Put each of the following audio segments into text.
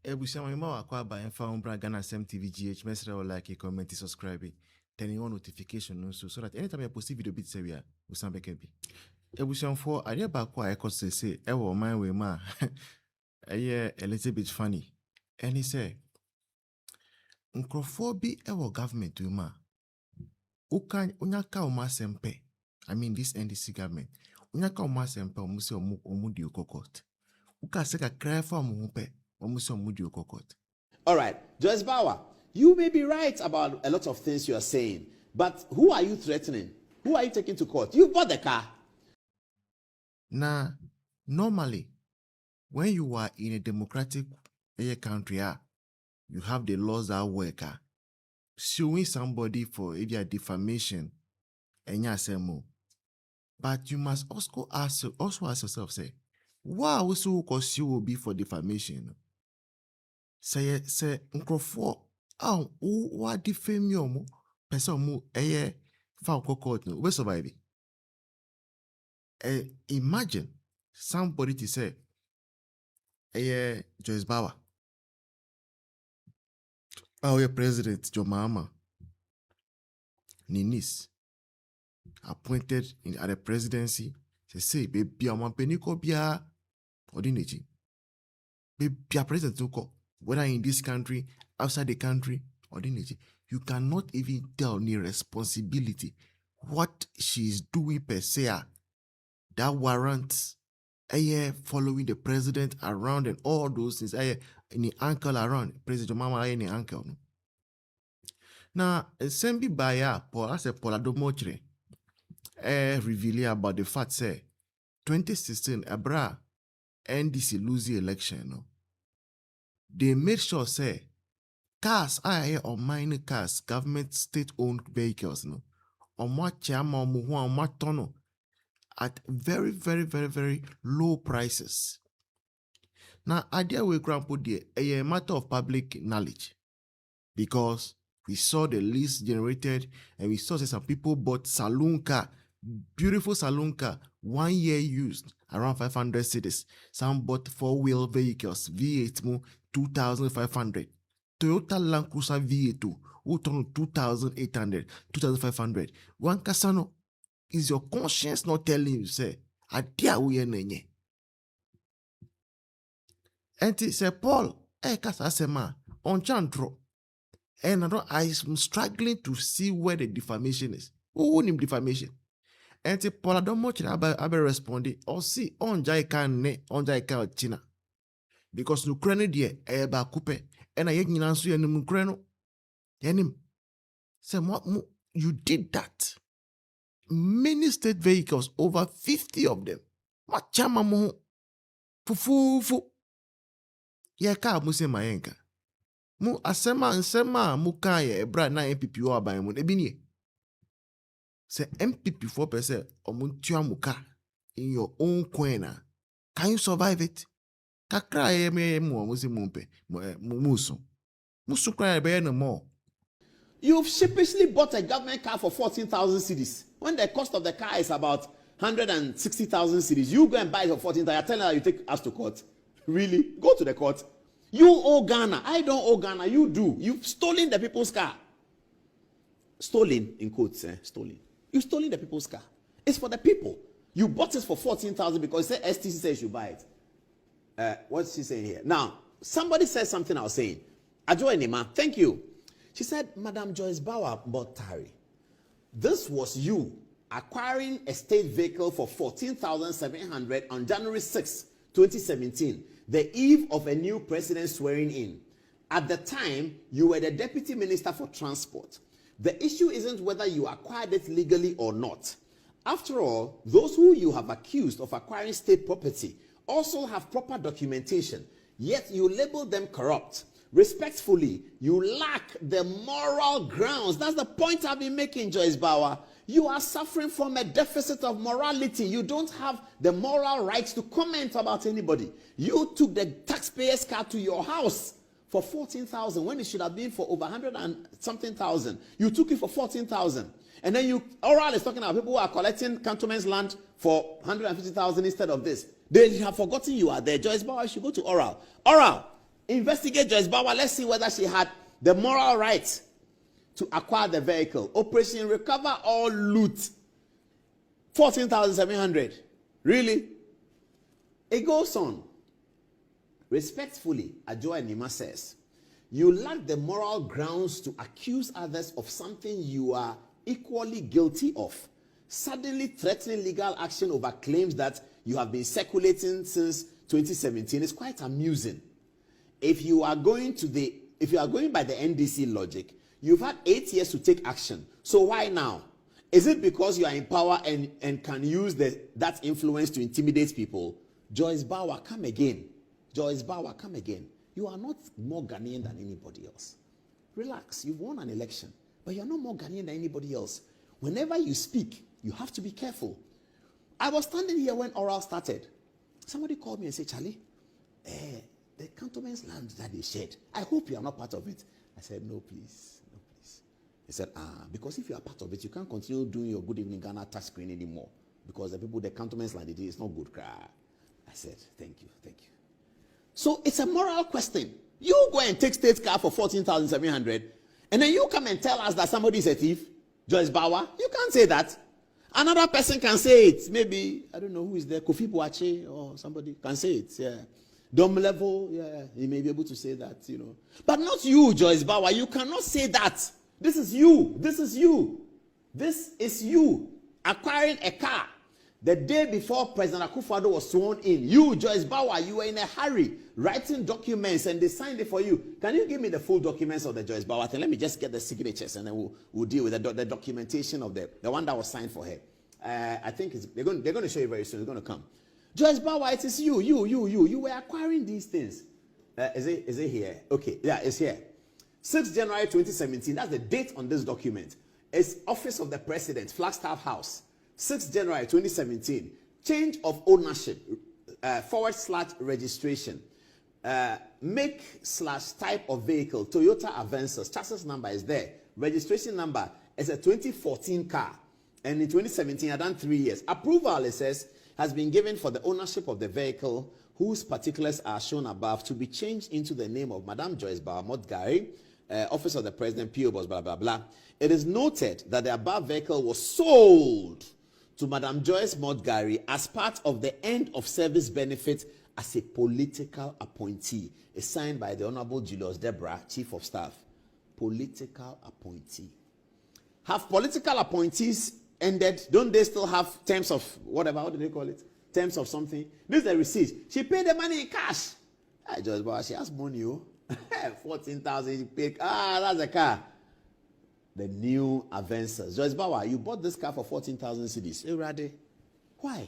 Ebushama ima wakwa ba enfa umbra Ghana SMTV GH mesra or like, comment, subscribe, turning on notification also so that anytime I post a video bit say we are usambeke bi. Ebusham for ade ba kwa I could say ewo man we ma a little bit funny. And he say nkrofo bi ewo government we ma ukan unyaka uma sempe. I mean this NDC government. Unyaka uma sempe omuse omudi okokot. Uka seka cry for omupe. All right, Joyce Bawa, you may be right about a lot of things you are saying, but who are you threatening? Who are you taking to court? You bought the car. Now, normally, when you are in a democratic country, you have the laws that work. Suing somebody for defamation, but you must also ask yourself, say, why also cause you will be for defamation? Say nkrofo wa defame you mo person mo fa court no we survive. Imagine somebody to say Joyce Bawa our president John Mahama Ninis appointed at the presidency say baby amampeni ko bia odiniji baby president ko whether in this country, outside the country, or the nation, you cannot even tell any responsibility what she is doing per se. That warrants following the president around and all those things. Any uncle around President Mama any uncle. Now, Sembi Baya, Paul Adom Otchere, revealing about the fact say 2016 Abra NDC lose the election. No? They made sure say cars or minor cars, government state-owned vehicles, no, at very, very, very, very low prices. Now, idea we can put there a matter of public knowledge because we saw the list generated and we saw some people bought saloon car, beautiful saloon car, 1 year used, around 500 cedis. Some bought 4-wheel vehicles, V8 mo 2,500. Toyota Land Cruiser V8 who turn 2,800, 2,500. One kasano, is your conscience not telling you say, "Adia we nenye"? And it say Paul, kasa sema on chantro. And I'm struggling to see where the defamation is. Who name defamation? And the Paul Adom Otchere abe responding or see on jai kan China. Because Ukraine die eba kupe and I nyina nso yanim Ukraine yanim. Say you did that. Many state vehicles, over 50 of them. Machama mo fufu. Ye ka mu se mayenka. Mu asema nsema mu ka ye ebra na MPP o aban mu ebini. Say MPP 4% omuntua muka in your own coin. Can you survive it? Kakra ye me mu musi mumpe musu. Musu cry be no more. You've sheepishly bought a government car for 14,000 cedis when the cost of the car is about 160,000 cedis. You go and buy it for 14,000. You're telling her you take us to court. Really? Go to the court. You owe Ghana. I don't owe Ghana. You do. You've stolen the people's car. Stolen in quotes. Stolen. You've stolen the people's car. It's for the people. You bought it for 14,000 because STC says you buy it. What's she saying here? Now, somebody said something I was saying. Ajoy Nima, thank you. She said, Madam Joyce Bawa Botari, this was you acquiring a state vehicle for 14,700 on January 6, 2017, the eve of a new president swearing in. At the time, you were the Deputy Minister for Transport. The issue isn't whether you acquired it legally or not. After all, those who you have accused of acquiring state property also have proper documentation, yet you label them corrupt. Respectfully, you lack the moral grounds. That's the point I've been making, Joyce Bawa. You are suffering from a deficit of morality. You don't have the moral rights to comment about anybody. You took the taxpayer's car to your house for 14,000 when it should have been for over 100 and something thousand. You took it for 14,000. And then Oral is talking about people who are collecting cantonment's land for 150,000 instead of this. They have forgotten you are there. Joyce Bawa should go to Oral. Oral, Investigate Joyce Bawa. Let's see whether she had the moral right to acquire the vehicle. Operation Recover All Loot. 14,700. Really? It goes on. Respectfully, Ajoa Nima says, you lack the moral grounds to accuse others of something you are equally guilty of. Suddenly threatening legal action over claims that you have been circulating since 2017 is quite amusing. If you are going by the NDC logic, you've had 8 years to take action. So why now? Is it because you are in power and can use that influence to intimidate people? Joyce Bawa, come again. Joyce Bawa, come again. You are not more Ghanaian than anybody else. Relax. You've won an election, but you're not more Ghanaian than anybody else. Whenever you speak, you have to be careful. I was standing here when oral started. Somebody called me and said, Charlie, the cantonment's land that they shared, I hope you are not part of it. I said, no, please. No, please. He said, because if you are part of it, you can't continue doing your Good Evening Ghana touch screen anymore. Because the cantonment's land, it's not good. I said, thank you. So it's a moral question. You go and take state car for 14,700, and then you come and tell us that somebody is a thief, Joyce Bawa. You can't say that. Another person can say it. Maybe, I don't know who is there, Kofi Boache or somebody can say it. Yeah. Dom level, yeah, he may be able to say that, But not you, Joyce Bawa. You cannot say that. This is you. This is you acquiring a car the day before President Akufo-Addo was sworn in. You, Joyce Bawa, you were in a hurry writing documents and they signed it for you. Can you give me the full documents of the Joyce Bawa thing? Let me just get the signatures and then we'll deal with the documentation of the one that was signed for her. I think they're going to show you very soon. It's going to come. Joyce Bawa, it is you. You were acquiring these things. Is it here? Okay, yeah, it's here. 6 January 2017. That's the date on this document. It's Office of the President, Flagstaff House. 6 January 2017. Change of ownership. / registration. Make/type of vehicle. Toyota Avensis. Chassis number is there. Registration number is a 2014 car. And in 2017, I've done 3 years. Approval, it says, has been given for the ownership of the vehicle, whose particulars are shown above, to be changed into the name of Madam Joyce Bawa Modgari, Office of the President, P.O. Box, blah, blah, blah. It is noted that the above vehicle was sold to Madam Joyce Modgari as part of the end of service benefit as a political appointee. It's signed by the Honorable Julius Deborah, Chief of Staff. Political appointee. Have political appointees ended? Don't they still have terms of whatever? What do they call it? Terms of something. This is the receipt. She paid the money in cash. Joyce Bawa, she has money. 14,000. She paid. That's a car. The new Avensis. Joyce Bawa, you bought this car for 14,000 cedis. Erade. Why?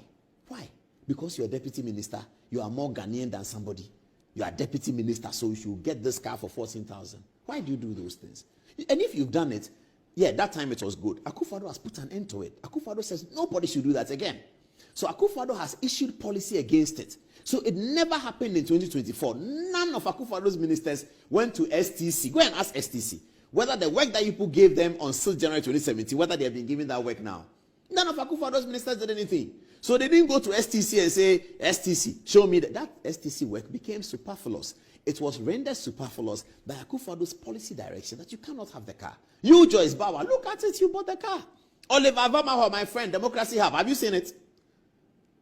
Because you're a deputy minister. You are more Ghanaian than somebody. You are deputy minister, so you should get this car for 14,000. Why do you do those things? And if you've done it, yeah, that time it was good. Akufo-Addo has put an end to it. Akufo-Addo says nobody should do that again. So Akufo-Addo has issued policy against it. So it never happened in 2024. None of Akufo-Addo's ministers went to STC. Go and ask STC whether the work that people gave them on 6 January 2017, whether they have been given that work now. None of Akufo-Addo's ministers did anything. So they didn't go to STC and say, STC, show me that. That STC work became superfluous. It was rendered superfluous by Akufo-Addo's policy direction that you cannot have the car. You, Joyce Bawa, look at it, you bought the car. Oliver Vamaho, my friend, Democracy Hub, have you seen it?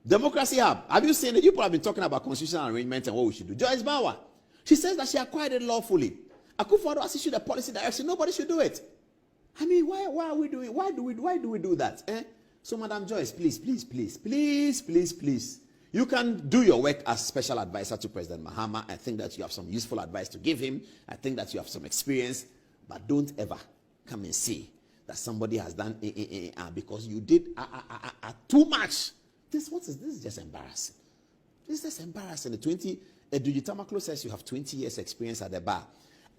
Democracy Hub, have you seen it? You people have been talking about constitutional arrangements and what we should do. Joyce Bawa, she says that she acquired it lawfully. Akufo-Addo has issued a policy direction. Nobody should do it. I mean, why are we doing? Why do we do that? So, Madam Joyce, please. You can do your work as special advisor to President Mahama. I think that you have some useful advice to give him. I think that you have some experience, but don't ever come and say that somebody has done because you did too much. This is just embarrassing. This is just embarrassing. The Tamaklo says you have 20 years experience at the bar.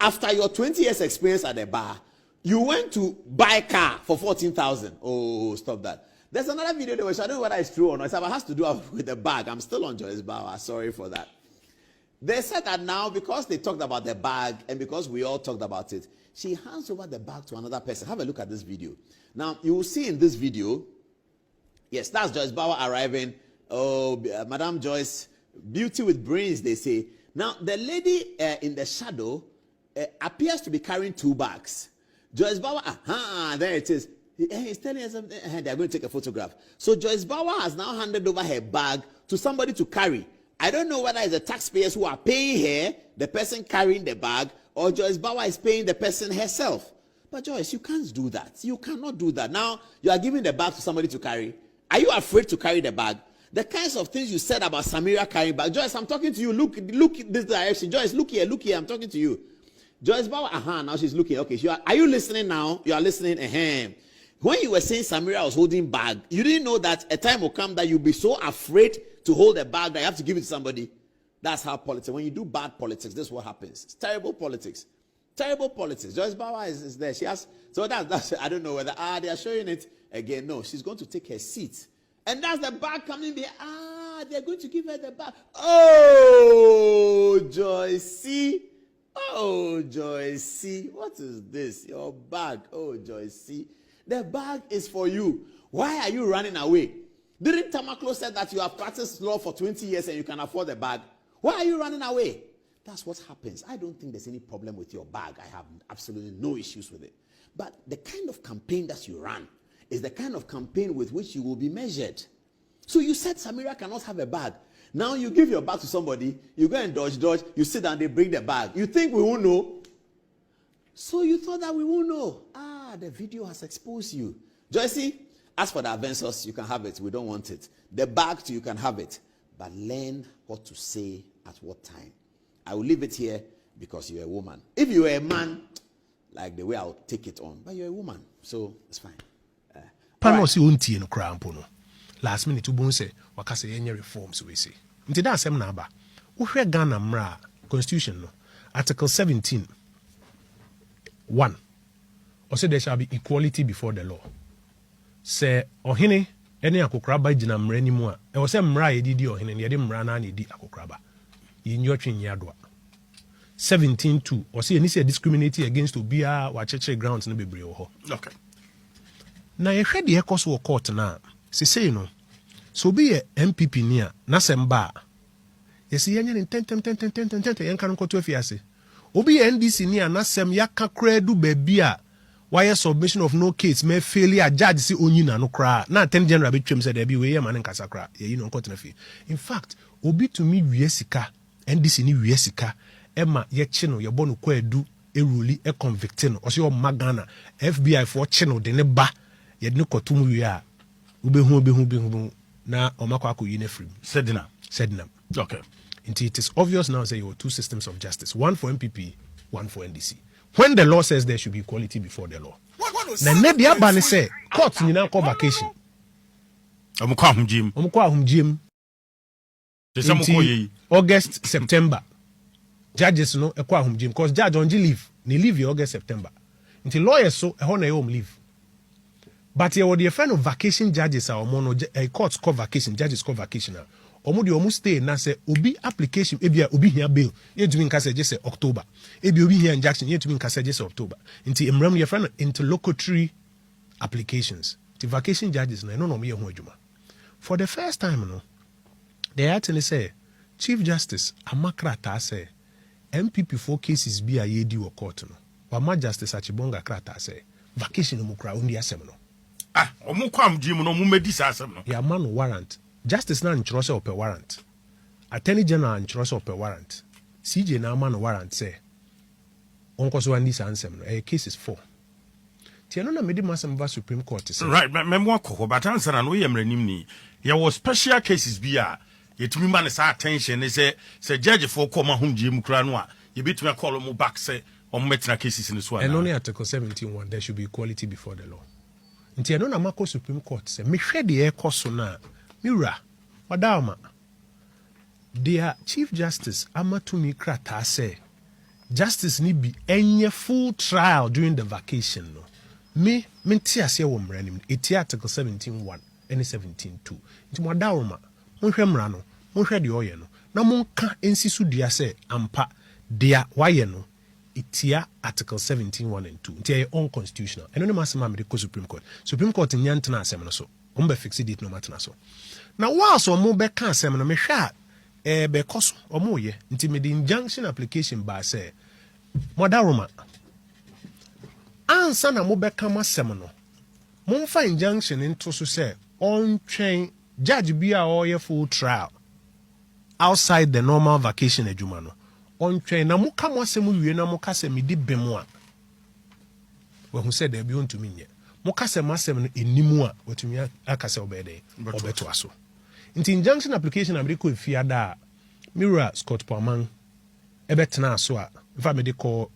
After your 20 years experience at the bar, you went to buy a car for 14,000. Oh, stop that. There's another video there which I don't know whether it's true or not. It has to do with the bag. I'm still on Joyce Bawa. Sorry for that. They said that now because they talked about the bag and because we all talked about it, she hands over the bag to another person. Have a look at this video. Now, you will see in this video, yes, that's Joyce Bawa arriving. Oh, Madam Joyce, beauty with brains, they say. Now, the lady in the shadow appears to be carrying 2 bags. Joyce Bawa, there it is. He's telling us something. They're going to take a photograph. So Joyce Bawa has now handed over her bag to somebody to carry. I don't know whether it's the taxpayers who are paying her, the person carrying the bag, or Joyce Bawa is paying the person herself. But Joyce, you can't do that. You cannot do that. Now, you are giving the bag to somebody to carry. Are you afraid to carry the bag? The kinds of things you said about Samira carrying bag. Joyce, I'm talking to you. Look this direction. Joyce, look here. I'm talking to you. Joyce Bawa, now she's looking. Okay, are you listening now? You are listening. When you were saying Samira was holding bag, you didn't know that a time will come that you'll be so afraid to hold a bag that you have to give it to somebody. That's how politics. When you do bad politics, this is what happens. It's terrible politics. Terrible politics. Joyce Bawa is there. She has. So that's. I don't know whether they are showing it again. No, she's going to take her seat. And that's the bag coming there. They're going to give her the bag. Oh, Joyce. Oh, Joyce. What is this? Your bag. Oh, Joyce. The bag is for you. Why are you running away? Didn't Tamaklo said that you have practiced law for 20 years and you can afford the bag? Why are you running away? That's what happens. I don't think there's any problem with your bag. I have absolutely no issues with it. But the kind of campaign that you run is the kind of campaign with which you will be measured. So you said Samira cannot have a bag. Now you give your bag to somebody, you go and dodge, you sit down, they bring the bag. You think we won't know? So you thought that we won't know. The video has exposed you. Joyce, as for the advances, you can have it. We don't want it. The bag too, you can have it. But learn what to say at what time. I will leave it here because you're a woman. If you were a man, like the way I'll take it on. But you're a woman, so it's fine. Panos unti no crampo no. Last minute ubon say wakase yenye reforms we say. Nti da asem na aba. Wo hwe Ghana mra constitution no. Article 17 1. Or say there shall be equality before the law. Say ohene ene akokraba gina mra ni mu a. E wo say mra yedidi ohene ne de mra na yedi akokraba. Yinyotwe nyadoa. 17:2 or say any say discriminating against obia wa cheche grounds no bebre wo ho. Okay. Na ye hwe de ekoso wo court na se say no. So be a MPP ni a na semba. Ye se yenye ni tentem yen kan ko to afiase. Obi NDC ni a na sem yaka kra du baby a why submission of no case may failure judge si onyina no kra na 10 general betwem say there be we man nkasa kra ye no court na fi. In fact, obi to me wie sika NDC ni wie sika Emma ye chino ye bonu kwa edu eruli e convict no o magana FBI for chino de ne ba ye de ne kotum wi a ubehu na o makwa akọ uniform Sedina. Okay. It is obvious now say you have 2 systems of justice, one for MPP, one for NDC. When the law says there should be equality before the law. Na ne dia ba ne say court nyina ko vacation. Omukwa ahumjim. August, September. Judges no ekwa ahumjim because judge on leave. Ni leave in August, September. Until lawyers so e na home leave. But you the friend of vacation judges are mono courts call vacation, judges call vacation. Omo de omo stay na say obi application ebia obi hia bail. Ye tumi nka say just October. Ebi obi hia injunction ye tumi nka say just October. Until emram your friend interlocutory applications. The vacation judges na no me ho adwuma. For the first time no they actually say Chief Justice Amakrata say MPP 4 cases be a yedi wo court no. Wama Justice Achibonga Krata say vacation no mukra undi asem no. Omukwa ahumjim no mu medi sa asem no. Ya man warrant. Justice na nchoro se ope warrant. Attorney General nchoro se ope warrant. CJ na man warrant say onko so andi sa ansem no. Case is 4. Tiano na medi masem va Supreme Court say. Right, memwa kokko but answer na no yemranim ni. There was special cases be a yetumi man sa attention say judge for come ahumjim kra no a ye betumi call mu back say metina cases in so. And only Article 17:1 there should be equality before the law. Ntiano na mako Supreme Court say me hwe de ekoso na Mira, Wadama, dear Chief Justice Amatumi Krata say, Justice need be any full trial during the vacation. No, me tia say womranim. It's Article 17:1 and 17:2. It's Wadama, Monhemrano, Monhre de Oyeno. Na monka ensisu dia say ampa dia wayeno. It's Article 17:1 and 2. It's unconstitutional. And no masama me the Supreme Court. Supreme Court in Yantana Semino so. Umbe fix it no matter so. Now whilst or more back can say me because omo ye nti me the injunction application ba say modaroma ansa na mo beka masem no momfa injunction into so say on train judge bia or full trial outside the normal vacation adwuma no on train na mo ka mo asem wie na mo ka se me di bemu a we hu say there be on to me nye mo ka se masem no enimu a watumi aka se obede obeto aso nti injunction application america efiada Mira Scott Palman ebetena so a if I me dey call